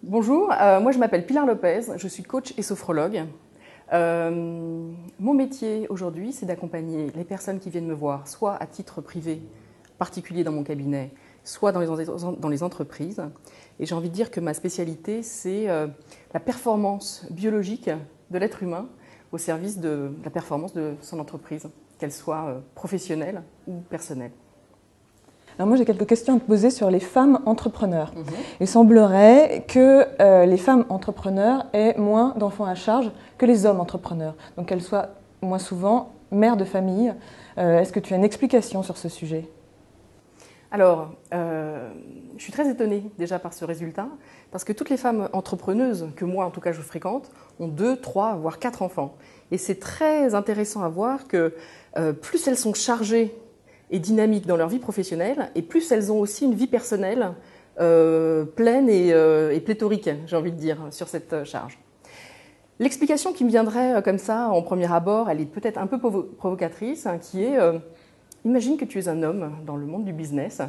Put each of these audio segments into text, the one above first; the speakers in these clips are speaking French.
Bonjour, moi je m'appelle Pilar Lopez, je suis coach et sophrologue. Mon métier aujourd'hui, c'est d'accompagner les personnes qui viennent me voir, soit à titre privé, particulier dans mon cabinet, soit dans les entreprises. Et j'ai envie de dire que ma spécialité, c'est la performance biologique de l'être humain au service de la performance de son entreprise, qu'elle soit professionnelle ou personnelle. Alors moi j'ai quelques questions à te poser sur les femmes entrepreneurs. Il semblerait que les femmes entrepreneurs aient moins d'enfants à charge que les hommes entrepreneurs, donc qu'elles soient moins souvent mères de famille. Est-ce que tu as une explication sur ce sujet ? Alors, je suis très étonnée déjà par ce résultat, parce que toutes les femmes entrepreneuses que moi en tout cas je fréquente ont 2, 3, voire 4 enfants. Et c'est très intéressant à voir que plus elles sont chargées et dynamiques dans leur vie professionnelle, et plus elles ont aussi une vie personnelle pleine et pléthorique, j'ai envie de dire, sur cette charge. L'explication qui me viendrait comme ça, en premier abord, elle est peut-être un peu provocatrice, hein, qui est, imagine que tu es un homme dans le monde du business,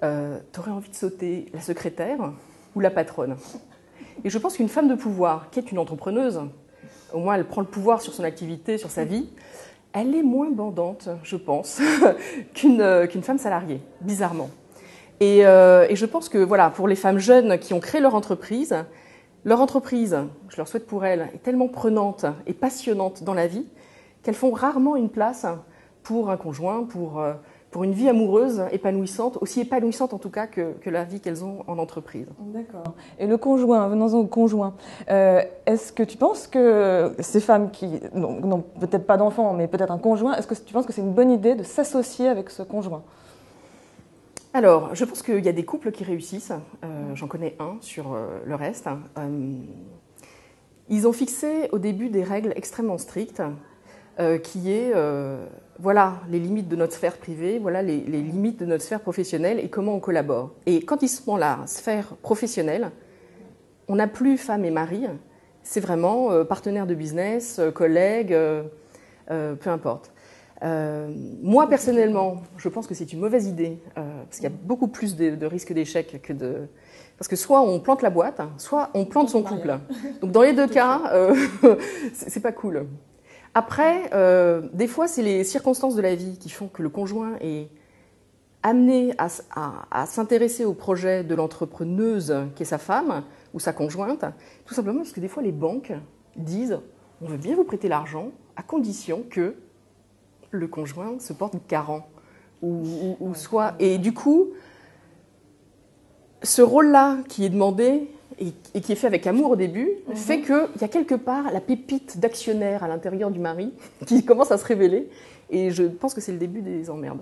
tu aurais envie de sauter la secrétaire ou la patronne. Et je pense qu'une femme de pouvoir, qui est une entrepreneuse, au moins elle prend le pouvoir sur son activité, sur sa vie, elle est moins bandante, je pense, qu'une femme salariée, bizarrement. Et je pense que voilà, pour les femmes jeunes qui ont créé leur entreprise, je leur souhaite pour elles, est tellement prenante et passionnante dans la vie qu'elles font rarement une place pour un conjoint, pour une vie amoureuse épanouissante, aussi épanouissante en tout cas que la vie qu'elles ont en entreprise. D'accord. Et le conjoint, venons-en au conjoint. Est-ce que tu penses que ces femmes qui n'ont peut-être pas d'enfants, mais peut-être un conjoint, est-ce que tu penses que c'est une bonne idée de s'associer avec ce conjoint ? Alors, je pense qu'il y a des couples qui réussissent. J'en connais un sur le reste. Ils ont fixé au début des règles extrêmement strictes, qui est, voilà les limites de notre sphère privée, voilà les limites de notre sphère professionnelle et comment on collabore. Et quand ils sont dans la sphère professionnelle, on n'a plus femme et mari, c'est vraiment partenaire de business, collègue, peu importe. Moi, personnellement, je pense que c'est une mauvaise idée, parce qu'il y a beaucoup plus de risques d'échec que de... Parce que soit on plante la boîte, soit on plante son couple. Donc dans les deux cas, c'est pas cool. Après, des fois, c'est les circonstances de la vie qui font que le conjoint est amené à s'intéresser au projet de l'entrepreneuse qui est sa femme ou sa conjointe, tout simplement parce que des fois, les banques disent « on veut bien vous prêter l'argent à condition que le conjoint se porte garant ». Ou soit... Et du coup, ce rôle-là qui est demandé et qui est fait avec amour au début, fait qu'il y a quelque part la pépite d'actionnaire à l'intérieur du mari qui commence à se révéler. Et je pense que c'est le début des emmerdes.